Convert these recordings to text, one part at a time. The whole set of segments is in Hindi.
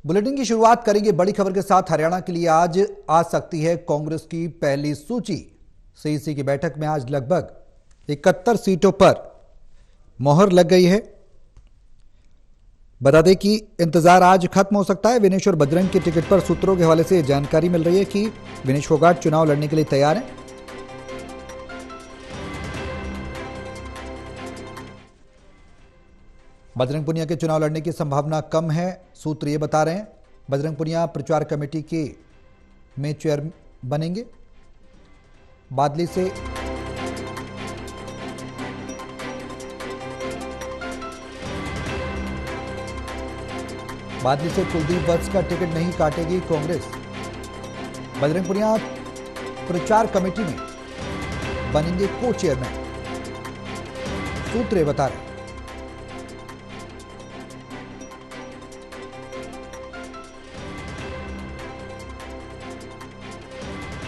बुलेटिन की शुरुआत करेंगे बड़ी खबर के साथ। हरियाणा के लिए आज आ सकती है कांग्रेस की पहली सूची। सीईसी की बैठक में आज लगभग 71 सीटों पर मोहर लग गई है। बता दें कि इंतजार आज खत्म हो सकता है। विनेश और बजरंग की टिकट पर सूत्रों के हवाले से जानकारी मिल रही है कि विनेश फोगाट चुनाव लड़ने के लिए तैयार हैं। बजरंग पुनिया के चुनाव लड़ने की संभावना कम है, सूत्र ये बता रहे हैं। बजरंग पुनिया प्रचार कमेटी के में चेयर बनेंगे। बादली से कुलदीप वत्स का टिकट नहीं काटेगी कांग्रेस। बजरंग पुनिया प्रचार कमेटी में बनेंगे को चेयरमैन, सूत्र ये बता रहे हैं।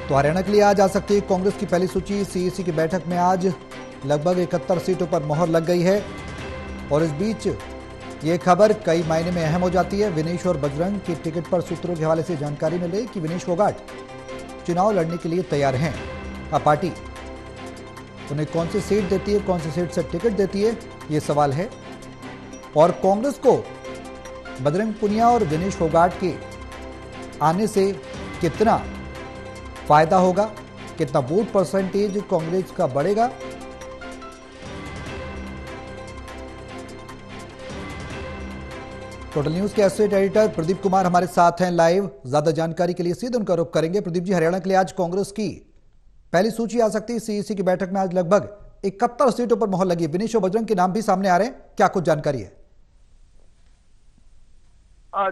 तो हरियाणा के लिए आज आ सकती है कांग्रेस की पहली सूची। सीईसी की बैठक में आज लगभग 71 सीटों पर मोहर लग गई है और इस बीच ये खबर कई मायने में अहम हो जाती है। विनेश और बजरंग की टिकट पर सूत्रों के हवाले से जानकारी मिल रही है कि विनेश फोगाट चुनाव लड़ने के लिए तैयार हैं। अब पार्टी उन्हें कौन सी सीट देती है, कौन सी सीट से टिकट देती है, ये सवाल है। और कांग्रेस को बजरंग पुनिया और विनेश फोगाट के आने से कितना फायदा होगा, कितना वोट परसेंटेज कांग्रेस का बढ़ेगा, टोटल न्यूज के एसोसिएट एडिटर प्रदीप कुमार हमारे साथ हैं लाइव। ज्यादा जानकारी के लिए सीधे उनका रुख करेंगे। प्रदीप जी, हरियाणा के लिए आज कांग्रेस की पहली सूची आ सकती है। सीईसी की बैठक में आज लगभग 71 सीटों पर मोहर लगी। विनेश और बजरंग के नाम भी सामने आ रहे हैं, क्या कुछ जानकारी है?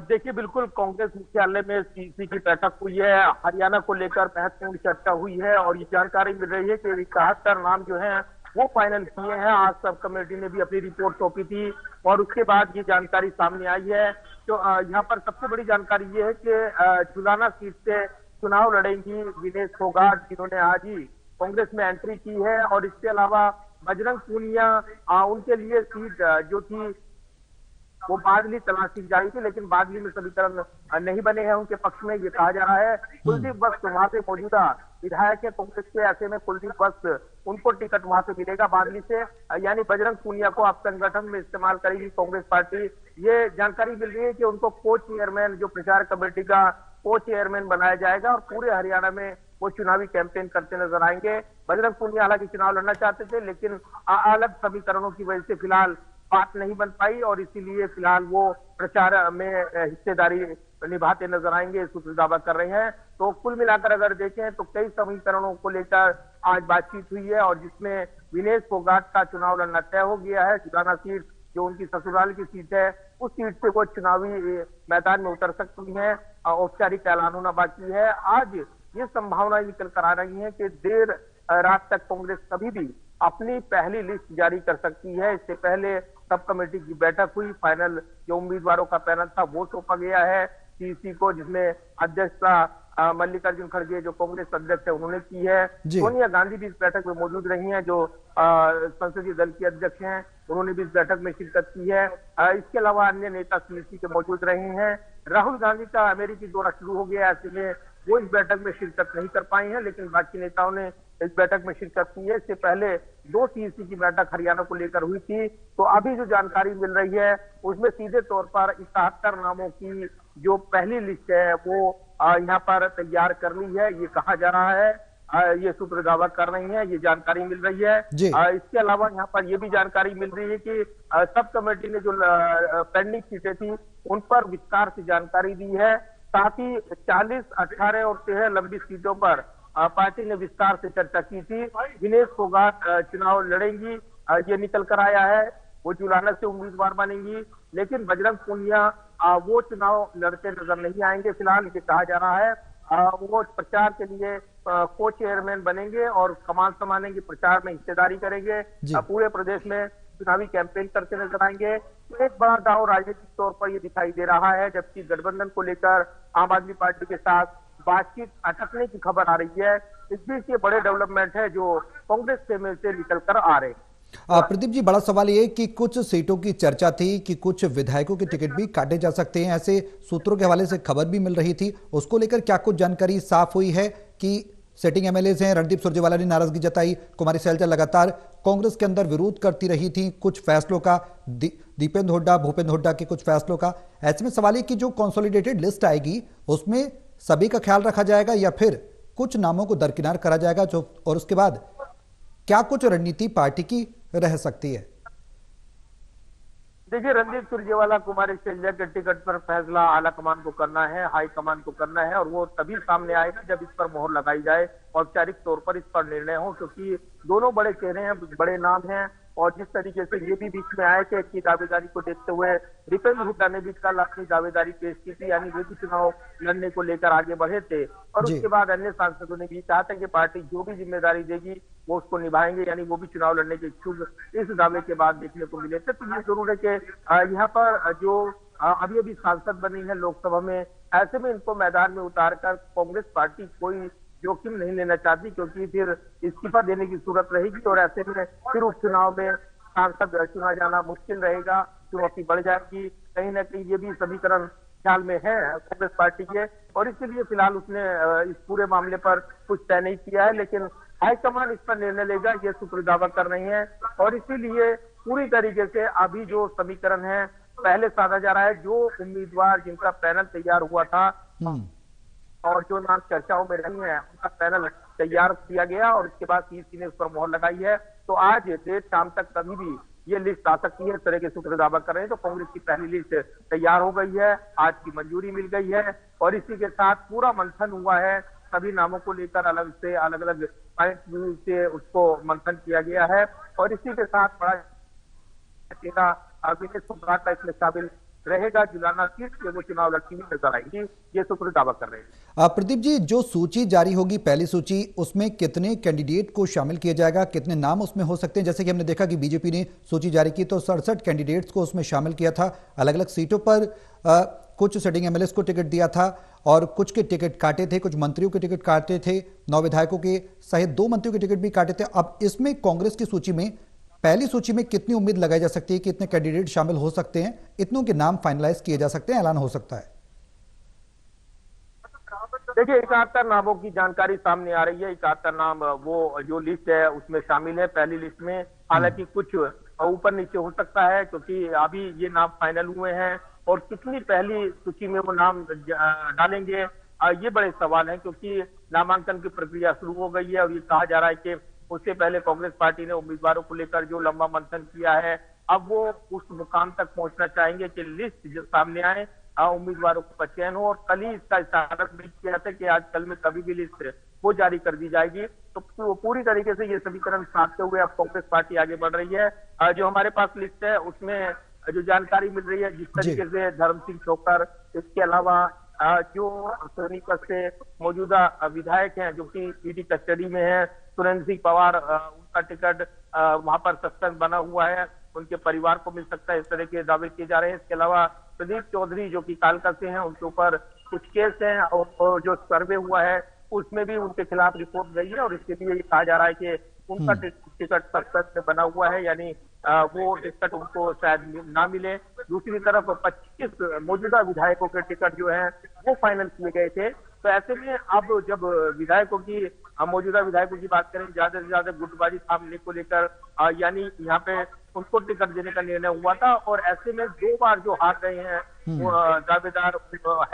देखिए, बिल्कुल कांग्रेस मुख्यालय में सीईसी की बैठक हुई है। हरियाणा को लेकर महत्वपूर्ण चर्चा हुई है और ये जानकारी मिल रही है कि 71 नाम जो हैं वो फाइनल किए हैं। आज सब कमेटी ने भी अपनी रिपोर्ट सौंपी थी और उसके बाद ये जानकारी सामने आई है। तो यहाँ पर सबसे बड़ी जानकारी ये है कि जुलाना सीट से चुनाव लड़ेंगी विनेश फोगाट, जिन्होंने आज ही कांग्रेस में एंट्री की है। और इसके अलावा बजरंग पूनिया, उनके लिए सीट जो थी वो बादली तलाशी जा रही थी, लेकिन बादली में समीकरण नहीं बने हैं उनके पक्ष में, ये कहा जा रहा है। कुलदीप वत्स वहां पे मौजूदा विधायक है कांग्रेस के, ऐसे में कुलदीप वत्स उनको टिकट वहां से मिलेगा बादली से, यानी बजरंग पूनिया को अब संगठन में इस्तेमाल करेगी कांग्रेस पार्टी। ये जानकारी मिल रही है कि उनको को चेयरमैन, जो प्रचार कमेटी का को चेयरमैन बनाया जाएगा और पूरे हरियाणा में वो चुनावी कैंपेन करते नजर आएंगे। बजरंग पूनिया हालांकि चुनाव लड़ना चाहते थे, लेकिन अलग समीकरणों की वजह से फिलहाल बात नहीं बन पाई और इसीलिए फिलहाल वो प्रचार में हिस्सेदारी निभाते नजर आएंगे, सूत्र दावा कर रहे हैं। तो कुल मिलाकर अगर देखें तो कई समीकरणों को लेकर आज बातचीत हुई है और जिसमें विनेश फोगाट का चुनाव लड़ना तय हो गया है। जुलाना सीट जो उनकी ससुराल की सीट है, उस सीट से वो चुनावी मैदान में उतर सकती है। औपचारिक ऐलान होना बाकी है। आज ये संभावना निकल कर आ रही है कि देर रात तक कांग्रेस कभी भी अपनी पहली लिस्ट जारी कर सकती है। इससे पहले सब कमेटी की बैठक हुई, फाइनल जो उम्मीदवारों का पैनल था वो सौंपा गया है सीईसी को, जिसमें अध्यक्षता मल्लिकार्जुन खड़गे जो कांग्रेस अध्यक्ष है उन्होंने की है। सोनिया गांधी भी इस बैठक में मौजूद रही हैं, जो संसदीय दल की अध्यक्ष हैं, उन्होंने भी इस बैठक में शिरकत की है। इसके अलावा अन्य नेता सीईसी के मौजूद रहे हैं। राहुल गांधी का अमेरिकी दौरा शुरू हो गया, ऐसे में वो इस बैठक में शिरकत नहीं कर पाए हैं, लेकिन बाकी नेताओं ने इस बैठक में शिरकत की है। इससे पहले 2 सीईसी की बैठक हरियाणा को लेकर हुई थी। तो अभी जो जानकारी मिल रही है उसमें सीधे तौर पर 71 नामों की जो पहली लिस्ट है वो यहाँ पर तैयार कर ली है, ये कहा जा रहा है। ये सूत्र दावा कर रही हैं, ये जानकारी मिल रही है। इसके अलावा यहाँ पर ये भी जानकारी मिल रही है कि सब कमेटी ने जो पेंडिंग सीटें थी उन पर विस्तार से जानकारी दी है। साथ ही 40, 18 और 13 लंबी सीटों पर पार्टी ने विस्तार से चर्चा की थी। विनेश फोगाट चुनाव लड़ेंगी, ये निकल कर आया है। वो जुलाना से उम्मीदवार बनेंगी, लेकिन बजरंग पूनिया वो चुनाव लड़ते नजर नहीं आएंगे। फिलहाल ये कहा जा रहा है वो प्रचार के लिए को चेयरमैन बनेंगे और कमान संभालेंगे, प्रचार में हिस्सेदारी करेंगे, पूरे प्रदेश में चुनावी कैंपेन करते नजर आएंगे। तो एक बड़ा दाव राजनीतिक तौर पर ये दिखाई दे रहा है, जबकि गठबंधन को लेकर आम आदमी पार्टी के साथ बातचीत अटकने की खबर आ रही है। इस बीच ये बड़े डेवलपमेंट है जो कांग्रेस से निकल कर आ रहे हैं। प्रदीप जी, बड़ा सवाल ये कि कुछ सीटों की चर्चा थी कि कुछ विधायकों के टिकट भी काटे जा सकते हैं, ऐसे सूत्रों के हवाले से खबर भी मिल रही थी। उसको लेकर क्या कुछ जानकारी साफ हुई है कि सिटिंग एमएलएज हैं? रणदीप सुरजेवाला ने नाराजगी जताई, कुमारी सैलजा लगातार कांग्रेस के अंदर विरोध करती रही थी कुछ फैसलों का, दीपेंद्र हुड्डा, भूपेंद्र हुड्डा के कुछ फैसलों का। ऐसे में सवाल ये कि जो कंसोलिडेटेड लिस्ट आएगी उसमें सभी का ख्याल रखा जाएगा या फिर कुछ नामों को दरकिनार करा जाएगा, जो और उसके बाद क्या कुछ रणनीति पार्टी की रह सकती है? देखिए, रणदीप सुरजेवाला, कुमारी शैलजा के टिकट पर फैसला आला कमान को करना है, हाई कमान को करना है, और वो तभी सामने आएगा जब इस पर मोहर लगाई जाए, औपचारिक तौर पर इस पर निर्णय हो, क्योंकि दोनों बड़े चेहरे हैं, बड़े नाम हैं। और जिस तरीके से ये भी बीच में आए थे कि दावेदारी को देखते हुए दीपेंद्र हुड्डा ने भी कल अपनी दावेदारी पेश की थी, यानी वे भी चुनाव लड़ने को लेकर आगे बढ़े थे। और उसके बाद अन्य सांसदों ने भी कहा था कि पार्टी जो भी जिम्मेदारी देगी वो उसको निभाएंगे, यानी वो भी चुनाव लड़ने के इच्छुक इस दावे के बाद देखने को मिले थे। तो ये जरूर है कि यहाँ पर जो अभी अभी सांसद बनी है लोकसभा में, ऐसे में इनको मैदान में उतारकर कांग्रेस पार्टी कोई जोखिम नहीं लेना चाहती, क्योंकि फिर इस्तीफा देने की सूरत रहेगी और ऐसे में फिर उपचुनाव में सांसद चुना जाना मुश्किल रहेगा, चुनौती बढ़ जाएगी। कहीं ना कहीं ये भी समीकरण ख्याल में है कांग्रेस पार्टी के, और इसीलिए फिलहाल उसने इस पूरे मामले पर कुछ तय नहीं किया है, लेकिन हाईकमान इस पर निर्णय लेगा, ये सूत्र दावा कर रहे हैं। और इसीलिए पूरी तरीके से अभी जो समीकरण है पहले साधा जा रहा है, जो उम्मीदवार जिनका पैनल तैयार हुआ था और जो नाम चर्चाओं में रही है उनका पैनल तैयार किया गया और उसके बाद सीईसी ने उस पर मोहर लगाई है। तो आज देर शाम तक कभी भी ये लिस्ट आ सकती है, इस तरह के सूत्र दावा कर रहे हैं। तो कांग्रेस की पहली लिस्ट तैयार हो गई है, आज की मंजूरी मिल गई है, और इसी के साथ पूरा मंथन हुआ है, सभी नामों को लेकर अलग से अलग अलग पॉइंट व्यू से उसको मंथन किया गया है। और इसी के साथ बड़ा विनेश फोगाट का इसमें शामिल रहेगा, जुलाना सीट से वो चुनाव लड़ती हुई नजर आएगी, ये सूत्र दावा कर रहे हैं। प्रदीप जी, जो सूची जारी होगी, पहली सूची, उसमें कितने कैंडिडेट को शामिल किया जाएगा, कितने नाम उसमें हो सकते हैं? जैसे कि हमने देखा कि बीजेपी ने सूची जारी की तो 67 कैंडिडेट्स को उसमें शामिल किया था। अलग अलग सीटों पर कुछ सिटिंग एमएलएस को टिकट दिया था और कुछ के टिकट काटे थे, कुछ मंत्रियों के टिकट काटे थे, 9 विधायकों के सहित 2 मंत्रियों के टिकट भी काटे थे। अब इसमें कांग्रेस की सूची में, पहली सूची में कितनी उम्मीद लगाई जा सकती है कि इतने कैंडिडेट शामिल हो सकते हैं, इतनों के नाम फाइनलाइज किए जा सकते हैं, ऐलान हो सकता है? देखिए, 71 नामों की जानकारी सामने आ रही है। 71 नाम वो जो लिस्ट है उसमें शामिल है पहली लिस्ट में। हालांकि कुछ ऊपर नीचे हो सकता है, क्योंकि अभी ये नाम फाइनल हुए हैं, और कितनी पहली सूची में वो नाम डालेंगे ये बड़े सवाल हैं, क्योंकि नामांकन की प्रक्रिया शुरू हो गई है। और ये कहा जा रहा है कि उससे पहले कांग्रेस पार्टी ने उम्मीदवारों को लेकर जो लंबा मंथन किया है, अब वो उस मुकाम तक पहुंचना चाहेंगे कि लिस्ट जो सामने आए, उम्मीदवारों का चयन हो। और कल ही इसका इशारा भी किया था कि आज कल में कभी भी लिस्ट वो जारी कर दी जाएगी। तो पूरी तरीके से ये समीकरण साधते हुए अब कांग्रेस पार्टी आगे बढ़ रही है। जो हमारे पास लिस्ट है उसमें जो जानकारी मिल रही है, जिस तरीके से धर्म सिंह छोकर, इसके अलावा जो सोनीपत से मौजूदा विधायक हैं जो कि ईडी कस्टडी में है, सुरेंद्र सिंह पवार, उनका टिकट वहां पर सस्पेंड बना हुआ है, उनके परिवार को मिल सकता है, इस तरह के दावे किए जा रहे हैं। इसके अलावा प्रदीप चौधरी जो कि कालका से हैं, उनके ऊपर कुछ केस हैं, और जो सर्वे हुआ है उसमें भी उनके खिलाफ रिपोर्ट गई है, और इसके लिए ये कहा जा रहा है कि उनका टिकट सस्पेंड बना हुआ है, यानी वो टिकट उनको शायद ना मिले। दूसरी तरफ 25 मौजूदा विधायकों के टिकट जो है वो फाइनल किए गए थे। तो ऐसे में अब जब विधायकों की, मौजूदा विधायकों की बात करें, ज्यादा से ज्यादा गुटबाजी थामने को लेकर यानी यहाँ पे उनको टिकट देने का निर्णय हुआ था, और ऐसे में 2 बार जो हार गए हैं वो दावेदार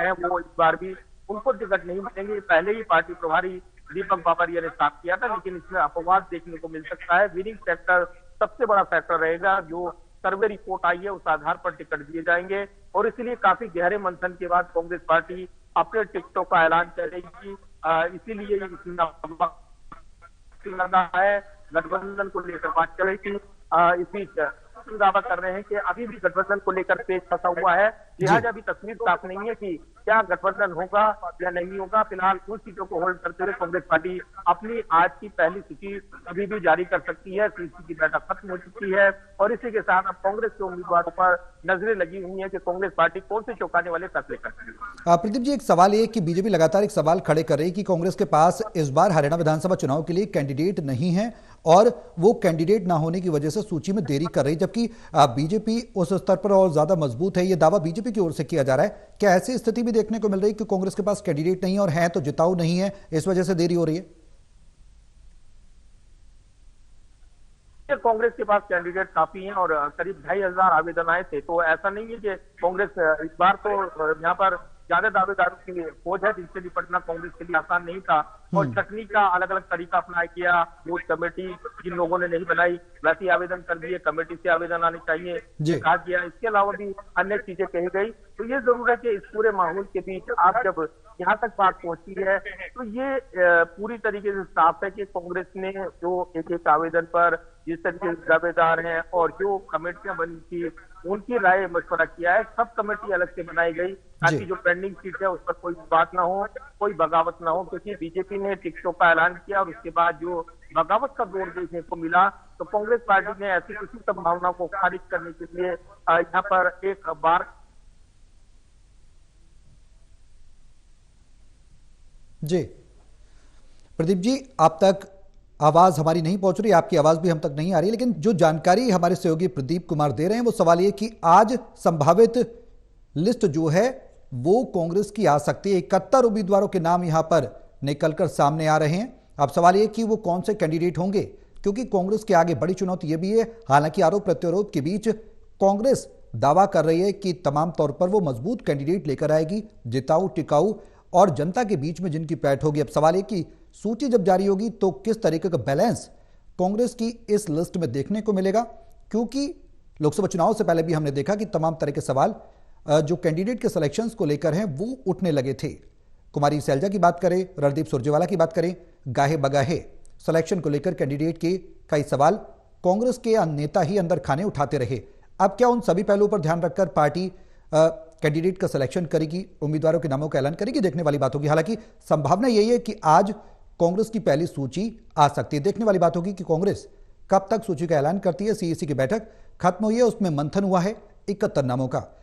हैं, वो इस बार भी उनको टिकट नहीं मिलेंगे। पहले ही पार्टी प्रभारी दीपक बाबरिया ने साफ किया था, लेकिन इसमें अपवाद देखने को मिल सकता है। विनिंग फैक्टर सबसे बड़ा फैक्टर रहेगा, जो सर्वे रिपोर्ट आई है उस आधार पर टिकट दिए जाएंगे, और इसलिए काफी गहरे मंथन के बाद कांग्रेस पार्टी अपने टिकटों का ऐलान करेगी। इसीलिए है गठबंधन को लेकर बात चल रही थी। इस बीच दावा कर रहे हैं कि अभी भी गठबंधन को लेकर पेच फंसा हुआ है, जी। लिहाजा अभी तस्वीर साफ नहीं है कि क्या गठबंधन होगा या नहीं होगा। फिलहाल उन सीटों को होल्ड करते हुए कांग्रेस पार्टी अपनी आज की पहली सूची अभी भी जारी कर सकती है। सीसी की बैठक खत्म हो चुकी है और इसी के साथ अब कांग्रेस के उम्मीदवारों पर नजरें लगी हुई हैं कि कांग्रेस पार्टी कौन से चौंकाने वाले फैसले करती है। प्रदीप जी, एक सवाल ये कि बीजेपी लगातार एक सवाल खड़े कर रही है कि कांग्रेस के पास इस बार हरियाणा विधानसभा चुनाव के लिए कैंडिडेट नहीं है और वो कैंडिडेट ना होने की वजह से सूची में देरी कर रही, जबकि बीजेपी उस स्तर पर और ज्यादा मजबूत है। ये दावा बीजेपी की ओर से किया जा रहा है। क्या ऐसी स्थिति भी देखने को मिल रही है कि कांग्रेस के पास कैंडिडेट नहीं है और है तो जिताऊ नहीं है, इस वजह से देरी हो रही है? कांग्रेस के पास कैंडिडेट काफी हैं और करीब 2,500 आवेदन आए थे, तो ऐसा नहीं है कि कांग्रेस इस बार तो यहाँ पर ज्यादा दावेदारों की फौज है जिनसे निपटना कांग्रेस के लिए आसान नहीं था और छटनी का अलग अलग तरीका अपनाया गया। बूथ कमेटी जिन लोगों ने नहीं बनाई वैसे आवेदन कर दिए, कमेटी से आवेदन आने चाहिए कहा गया। इसके अलावा भी अन्य चीजें कही गई। तो ये जरूर है कि इस पूरे माहौल के बीच आप जब यहाँ तक बात पहुंची है तो ये पूरी तरीके से साफ है कि कांग्रेस ने जो एक एक आवेदन पर जिस तरीके से दावेदार हैं और जो कमेटियां बनी थी उनकी राय मशवरा किया है। सब कमेटी अलग से बनाई गई ताकि जो पेंडिंग सीट है उस पर कोई बात ना हो, कोई बगावत ना हो, क्योंकि बीजेपी ने टिकटों का ऐलान किया और उसके बाद जो बगावत का दौर देखने को मिला तो कांग्रेस पार्टी ने ऐसी किसी संभावना को खारिज करने के लिए यहाँ पर एक बार। जी प्रदीप जी, आप तक आवाज हमारी नहीं पहुंच रही, आपकी आवाज भी हम तक नहीं आ रही, लेकिन जो जानकारी हमारे सहयोगी प्रदीप कुमार दे रहे हैं वो सवाल ये कि आज संभावित लिस्ट जो है वो कांग्रेस की आ सकती है। 71 उम्मीदवारों के नाम यहां पर निकलकर सामने आ रहे हैं। अब सवाल ये कि वो कौन से कैंडिडेट होंगे, क्योंकि कांग्रेस के आगे बड़ी चुनौती यह भी है। हालांकि आरोप प्रत्यारोप के बीच कांग्रेस दावा कर रही है कि तमाम तौर पर वो मजबूत कैंडिडेट लेकर आएगी, जिताऊ टिकाऊ और जनता के बीच में जिनकी पैठ होगी। अब सवाल है कि सूची जब जारी होगी तो किस तरीके का बैलेंस कांग्रेस की इस लिस्ट में देखने को मिलेगा, क्योंकि लोकसभा चुनाव से पहले भी हमने देखा कि तमाम तरह के सवाल जो कैंडिडेट के सिलेक्शंस को लेकर हैं वो उठने लगे थे। कुमारी सैलजा की बात करें, रणदीप सुरजेवाला की बात करें, गाहे बगाहे सिलेक्शन को लेकर कैंडिडेट के कई सवाल कांग्रेस के नेता ही अंदर खाने उठाते रहे। अब क्या उन सभी पहलुओं पर ध्यान रखकर पार्टी कैंडिडेट का सिलेक्शन करेगी, उम्मीदवारों के नामों का ऐलान करेगी, देखने वाली बात होगी। हालांकि संभावना यही है कि आज कांग्रेस की पहली सूची आ सकती है। देखने वाली बात होगी कि कांग्रेस कब तक सूची का ऐलान करती है। सीईसी की बैठक खत्म हुई है, उसमें मंथन हुआ है 71 नामों का।